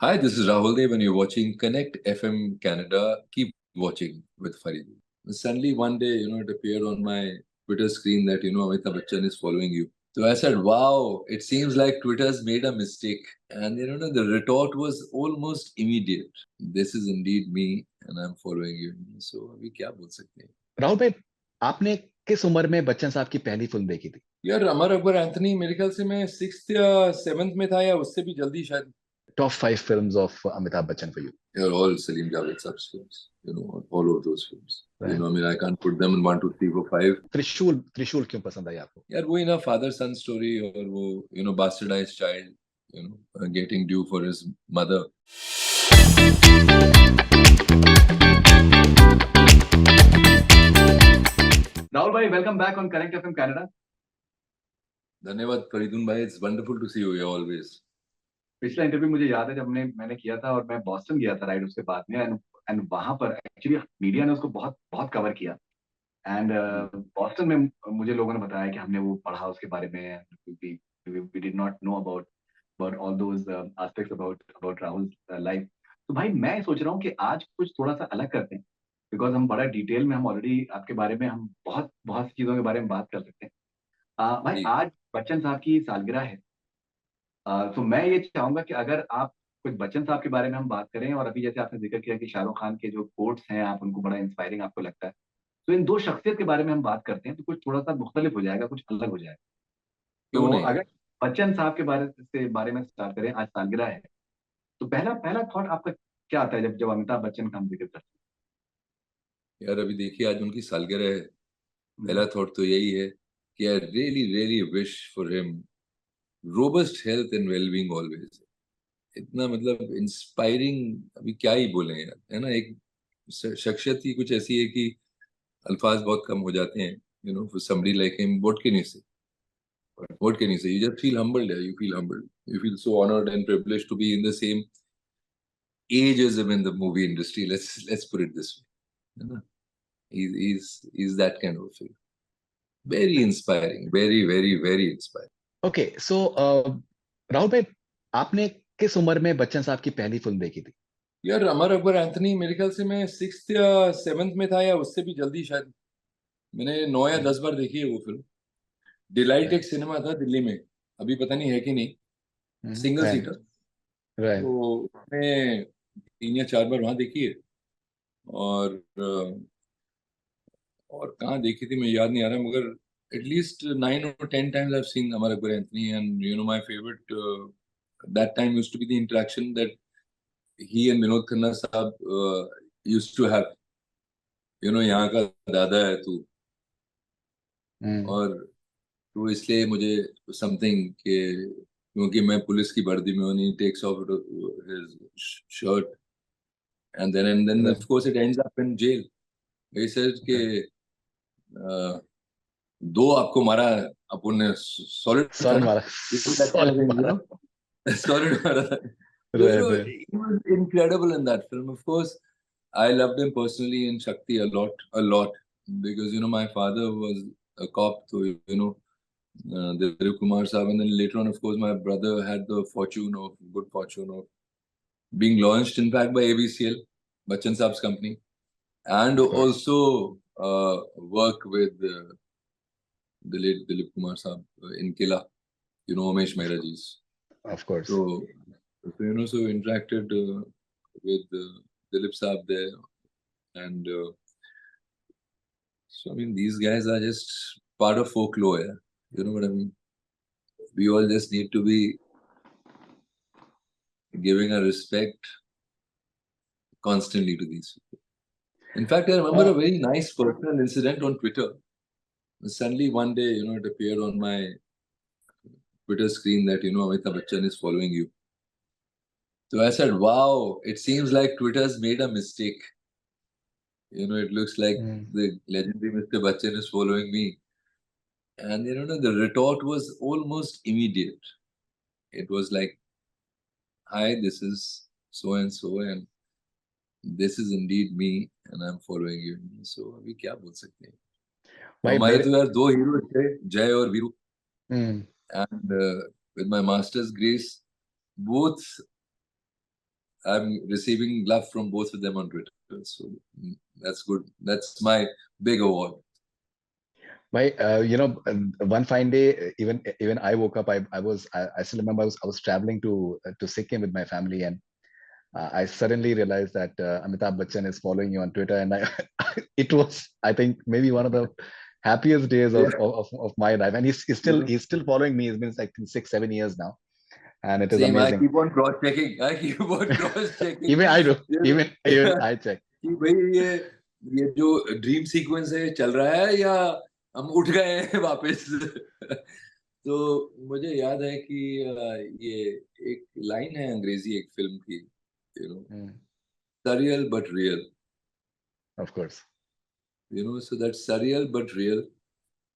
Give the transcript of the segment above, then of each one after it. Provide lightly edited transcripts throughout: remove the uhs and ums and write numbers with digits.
Hi, this is Rahul Dev, and you're watching Connect FM Canada. Keep watching with Faridoon. Suddenly, one day, it appeared on my Twitter screen that, Amitabh Bachchan is following you. So I said, wow, it seems like Twitter's made a mistake. And, the retort was almost immediate. This is indeed me, and I'm following you. So, अभी क्या बोल सकते हैं? राहुल भाई, आपने किस उम्र में बच्चन साहब की पहली फिल्म देखी थी? यार अमर अकबर एंथनी मेरे ख्याल से मैं 6th या 7th में था या उससे भी जल्दी शायद. Top 5 films of Amitabh Bachchan for you. They're all Salim Javed subs films, all of those films. Right. I can't put them in 1, 2, 3, 4, 5. त्रिशूल क्यों पसंद आई आपको? यार वही ना father son story और वो bastardized child, getting due for his mother. Rahul bhai, welcome back on Connect FM Canada. धन्यवाद फरीदून भाई, it's wonderful to see you here always. पिछला इंटरव्यू मुझे याद है जब मैंने किया था और मैं बॉस्टन गया था राइट उसके बाद में एंड वहां पर एक्चुअली मीडिया ने उसको बहुत बहुत कवर किया एंड बॉस्टन में मुझे लोगों ने बताया कि हमने वो पढ़ा उसके बारे में we did not know about all those aspects about Rahul life. तो भाई मैं सोच रहा हूँ कि आज कुछ थोड़ा सा अलग करते हैं बिकॉज हम बड़ा डिटेल में हम ऑलरेडी आपके बारे में हम बहुत बहुत सी चीजों के बारे में बात कर सकते हैं. भाई आज बच्चन साहब की सालगिरह है. तो मैं ये चाहूंगा कि अगर आप कुछ बच्चन साहब के बारे में हम बात करें और अभी जैसे आपने जिक्र किया कि शाहरुख खान के जो कोट्स हैं आप उनको बड़ा इंस्पायरिंग आपको लगता है, तो इन दो शख्सियत के बारे में हम बात करते हैं तो कुछ थोड़ा सा मुख्तलिफ हो जाएगा, कुछ अलग हो जाएगा. क्यों तो नहीं? अगर बच्चन साहब के बारे में स्टार्ट करें, आज सालगिरह है, तो पहला पहला थॉट आपका क्या आता है जब जब अमिताभ बच्चन का हम जिक्र करते हैं? यार अभी देखिए आज उनकी सालगिरह है. पहला थॉट तो यही है कि I really really wish for him robust health and wellbeing always. इतना मतलब इंस्पायरिंग अभी क्या ही बोले यार, है ना. एक शख्सियत ही कुछ ऐसी है कि अल्फाज बहुत कम हो जाते हैं. For somebody like him, what can you say? What can you say? You just feel humbled. Yeah, you feel humbled. You feel so honored and privileged to be in the same age as him in the movie industry. Let's put it this way. You know? He's that kind of a figure. Very inspiring. Very very very inspiring. Okay, so Rahul भाई, आपने किस उम्र में बच्चन साहब की पहली film देखी थी? यार अमर अकबर एंथनी मेरे ख्याल से मैं 6th या 7th में था या उससे भी जल्दी शायद. मैंने 9 या 10 बार देखी है वो फिल्म. डिलाइट एक सिनेमा था दिल्ली में, अभी पता नहीं है कि नहीं, सिंगल सीटर. तो मैं 3 या 4 बार वहां देखी है. और कहाँ देखी थी मैं याद नहीं आ रहा, मगर at least 9 or 10 times I've seen Amar Akbar Anthony, and my favorite that time used to be the interaction that he and Vinod Khanna साहब used to have. यहाँ का दादा है तू. और तो इसलिए मुझे समथिंग के, क्योंकि मैं पुलिस की वर्दी में हूँ, he takes off his shirt and then of course it ends up in jail. He says कि दो आपको मारा अपन ने, सॉलिड मारा. सॉलिड मारा था. He was incredible in that film. Of course, I loved him personally in Shakti a lot, because my father was a cop, so Dilip Kumar Saab, and then later on, of course, my brother had the good fortune of being launched, in fact, by ABCL, Bachchan Saab's company, and also work with the late Dilip Kumar Saab in Kila, Umesh Mehraji's. Of course. So interacted with Dilip Saab there, and so I mean, these guys are just part of folklore. Yeah? You know what I mean? We all just need to be giving a respect constantly to these people. In fact, I remember a very nice personal incident on Twitter. Suddenly one day, it appeared on my Twitter screen that, Amitabh Bachchan is following you. So I said, wow, it seems like Twitter's made a mistake. It looks like the legendary Mr. Bachchan is following me. And, the retort was almost immediate. It was like, hi, this is so-and-so, and this is indeed me, and I'm following you. So, अभी क्या बोल सकते हैं? हमारे तो यार दो hero थे, जय और Veeru. And with my master's grace, both I'm receiving love from both of them on Twitter. So that's good. That's my big award. One fine day, even I woke up. I still remember I was traveling to Sikkim with my family, and I suddenly realized that Amitabh Bachchan is following you on Twitter, and it was, I think, maybe one of the happiest days Yeah. of my life. And he's still following me. It's been like 6-7 years now, and it is Same. I amazing. keep on cross-checking. I keep on cross-checking. Even I do. Yeah. Even I check. कि भाई ये जो dream sequence है चल रहा है या हम उठ गए हैं वापस. तो मुझे याद है कि ये एक लाइन है अंग्रेजी एक फिल्म की, surreal but real. Of course. So that surreal but real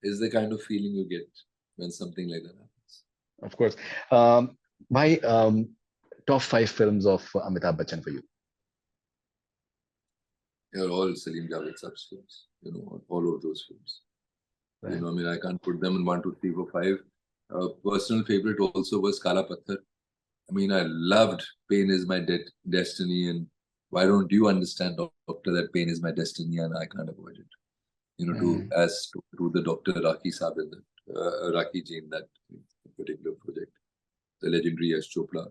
is the kind of feeling you get when something like that happens. Of course. My top 5 films of Amitabh Bachchan for you. They're all Salim Javed subs films, all of those films. Right. I mean, I can't put them in 1, 2, 3, 4, 5. Personal favorite also was Kala Patthar. I mean, I loved Pain is My Destiny, and why don't you understand, doctor, that pain is my destiny and I can't avoid it. To the Dr. Raki Saab in that, Raki ji in that particular project, the legendary Yash Chopra,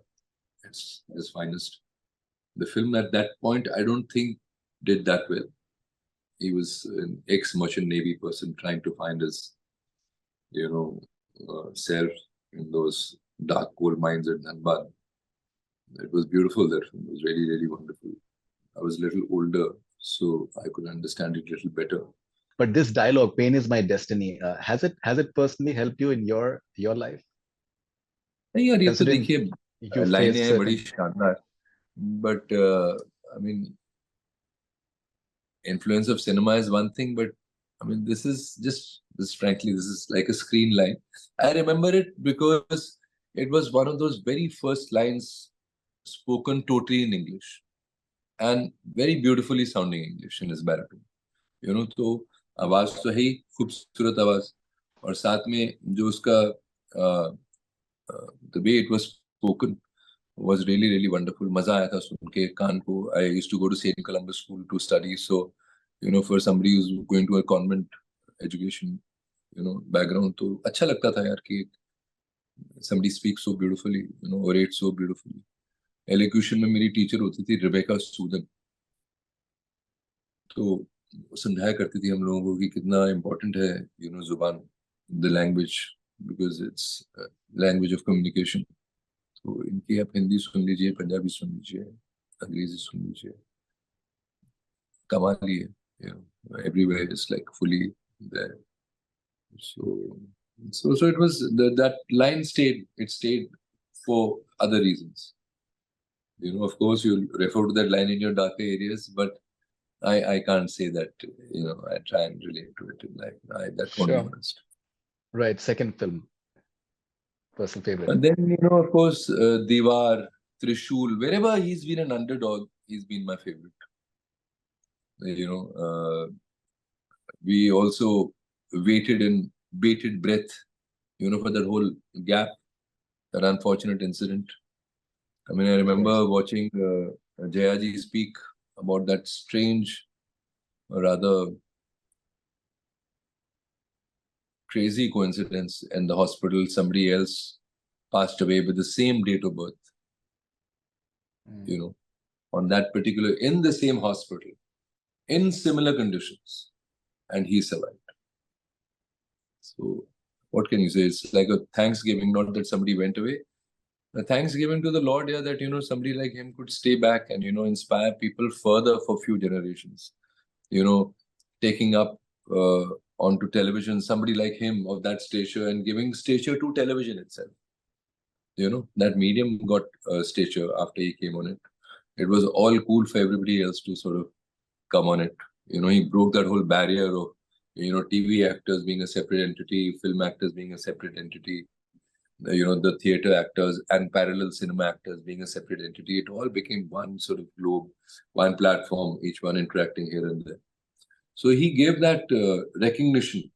it's his finest. The film at that point, I don't think did that well. He was an ex-merchant Navy person trying to find his, self in those dark coal mines at Dhanbad. It was beautiful. That film was really, really wonderful. I was a little older, so I could understand it a little better. But this dialogue, "Pain is my destiny," has it personally helped you in your life? नहीं यार, ये तो देखिए लाइनें हैं बड़ी शानदार, but I mean, influence of cinema is one thing, but I mean, this is frankly, this is like a screen line. I remember it because it was one of those very first lines spoken totally in English and very beautifully sounding English in his baritone. तो आवाज तो है ही खूबसूरत आवाज, और साथ में जो उसका the way it was spoken was really, really wonderful. मजा आया था सुन के कान को. I used to go to St. Columbus School to study, so for somebody who's going to a convent education background, तो अच्छा लगता था यार कि somebody speaks so beautifully, orates so beautifully. Elocution में मेरी टीचर होती थी रिबेका सूदन, तो समझाया करती थी हम लोगों को कि कितना इम्पोर्टेंट है जुबान, the language, because it's language of communication. तो इनकी आप हिंदी सुन लीजिए, पंजाबी सुन लीजिए, अंग्रेजी सुन लीजिए, कमाल ही है. Everywhere is like fully there. So it was that line stayed. It stayed for other reasons. Of course, you refer to that line in your darker areas, but I can't say that, I try and relate to it in like that won't be honest. Right. Second film. Personal favorite. And then, of course, Diwar, Trishul, wherever he's been an underdog, he's been my favorite. We also waited in bated breath, for that whole gap, that unfortunate incident. I mean, I remember watching Jayaji speak about that strange, or rather crazy coincidence in the hospital. Somebody else passed away with the same date of birth, on that particular, in the same hospital, in similar conditions, and he survived. So what can you say? It's like a thanksgiving, not that somebody went away. A thanksgiving to the Lord, that, somebody like him could stay back and, inspire people further for few generations. Taking up onto television, somebody like him of that stature and giving stature to television itself. That medium got stature after he came on it. It was all cool for everybody else to sort of come on it. He broke that whole barrier of, TV actors being a separate entity, film actors being a separate entity, the theater actors and parallel cinema actors being a separate entity. It all became one sort of globe, one platform, each one interacting here and there. So he gave that recognition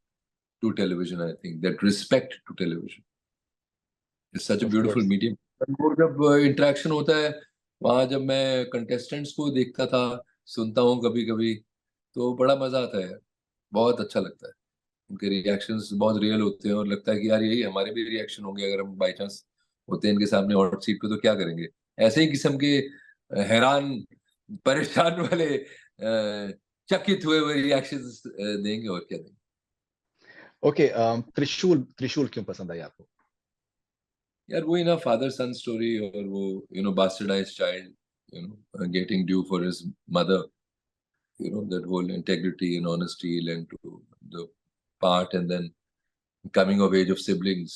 to television, I think, that respect to television. It's such a beautiful medium. जब interaction होता है, वहां जब मैं contestants को देखता था, सुनता हूँ कभी कभी, तो बड़ा मजा आता है, बहुत अच्छा लगता है। उनके रिएक्शंस बहुत रियल होते हैं और लगता है कि यार यही हमारे भी रिएक्शन होंगे अगर हम बाई चांस होते हैं इनके सामने हॉट सीट पे, तो क्या करेंगे। ऐसे ही किस्म के हैरान परेशान वाले चकित हुए हुए रिएक्शंस देंगे, और क्या देंगे। ओके, त्रिशूल त्रिशूल क्यों पसंद आई आपको? यार वही ना, फादर सन स्टोरी, और वो bastardized child, getting due for his mother, that whole integrity and honesty lent to the part, and then coming of age of siblings,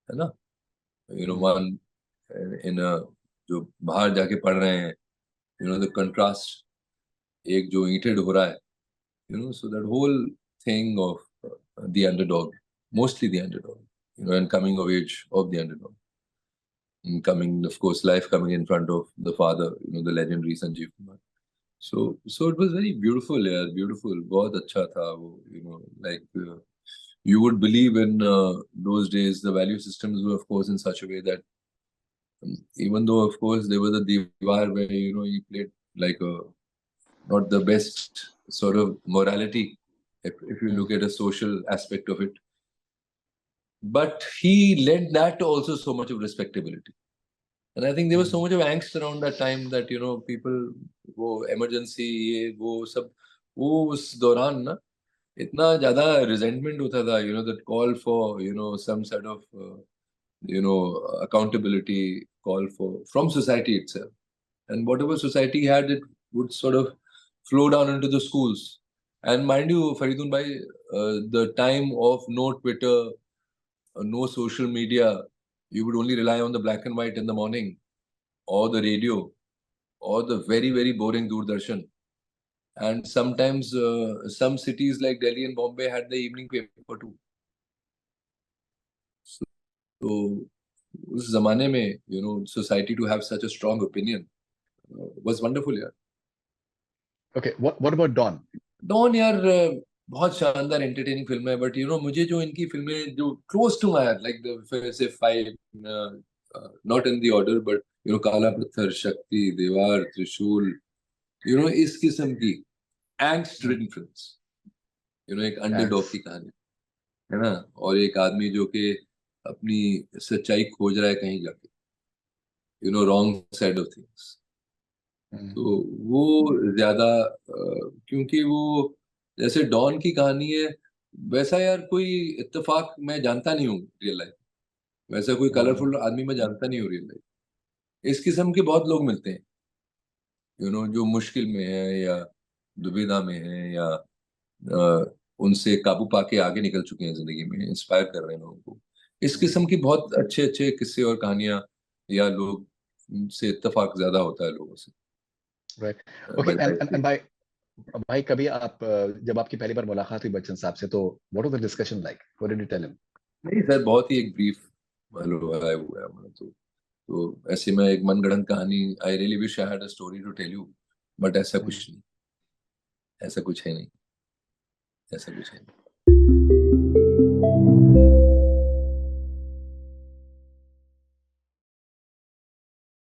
है ना, one in a, जो बाहर जाके पढ़ रहे हैं, the contrast, एक जो ईंटें ढो रहा है, so that whole thing of the underdog, mostly the underdog, and coming of age of the underdog, and coming, of course, life coming in front of the father, the legendary Sanjeev Kumar. So it was very beautiful, yeah, beautiful. बहुत अच्छा था वो, like you would believe in those days the value systems were, of course, in such a way that even though, of course, there was a Diwar where he played like a not the best sort of morality, if you look at a social aspect of it, but he lent that to also so much of respectability. And I think there was so much of angst around that time that people, वो emergency, ये वो सब, वो उस दौरान ना इतना ज्यादा resentment होता था, that call for some sort of accountability, call for from society itself, and whatever society had, it would sort of flow down into the schools. And mind you, Faridun bhai, the time of no Twitter, no social media, you would only rely on the black and white in the morning, or the radio, or the very, very boring Doordarshan. And sometimes some cities like Delhi and Bombay had the evening paper too. So उस जमाने में, society to have such a strong opinion was wonderful, यार. Okay, what about Dawn? Dawn यार बहुत शानदार entertaining film है, but मुझे जो इनकी फिल्में जो close to my heart, like the say five, not in the order, but Kala Patthar, Shakti, Deewaar, Trishul, इस किस्म की एंग्स्ट रिडन फिल्म्स, एक अंडरडॉग की कहानी, है ना, और एक आदमी जो कि अपनी सच्चाई खोज रहा है कहीं जाके, रॉन्ग साइड ऑफ थिंग्स। तो वो ज्यादा क्योंकि वो जैसे डॉन की कहानी है, वैसा यार कोई इत्तेफाक मैं जानता नहीं हूँ रियल लाइफ, वैसा कोई कलरफुल आदमी मैं जानता नहीं हूँ रियल लाइफ। इस किस्म के बहुत लोग मिलते हैं, जो मुश्किल में है या दुविधा में है, या उनसे काबू पाके आगे निकल चुके हैं जिंदगी में, इंस्पायर कर रहे हैं लोगों को। इस किस्म की बहुत अच्छे अच्छे किस्से और कहानियां, या लोग से इत्तेफाक ज्यादा होता है लोगों से। Right. Okay, and भाई कभी आप जब आपकी पहली बार मुलाकात हुई बच्चन साहब से, तो what was the discussion like? What did you tell him? नहीं सर, बहुत ही एक ब्रीफ हुआ है हमारा, तो ऐसे में एक मनगढ़ंत कहानी, I really wish I had a story to tell you, but ऐसा कुछ नहीं, ऐसा कुछ है नहीं, ऐसा कुछ है नहीं।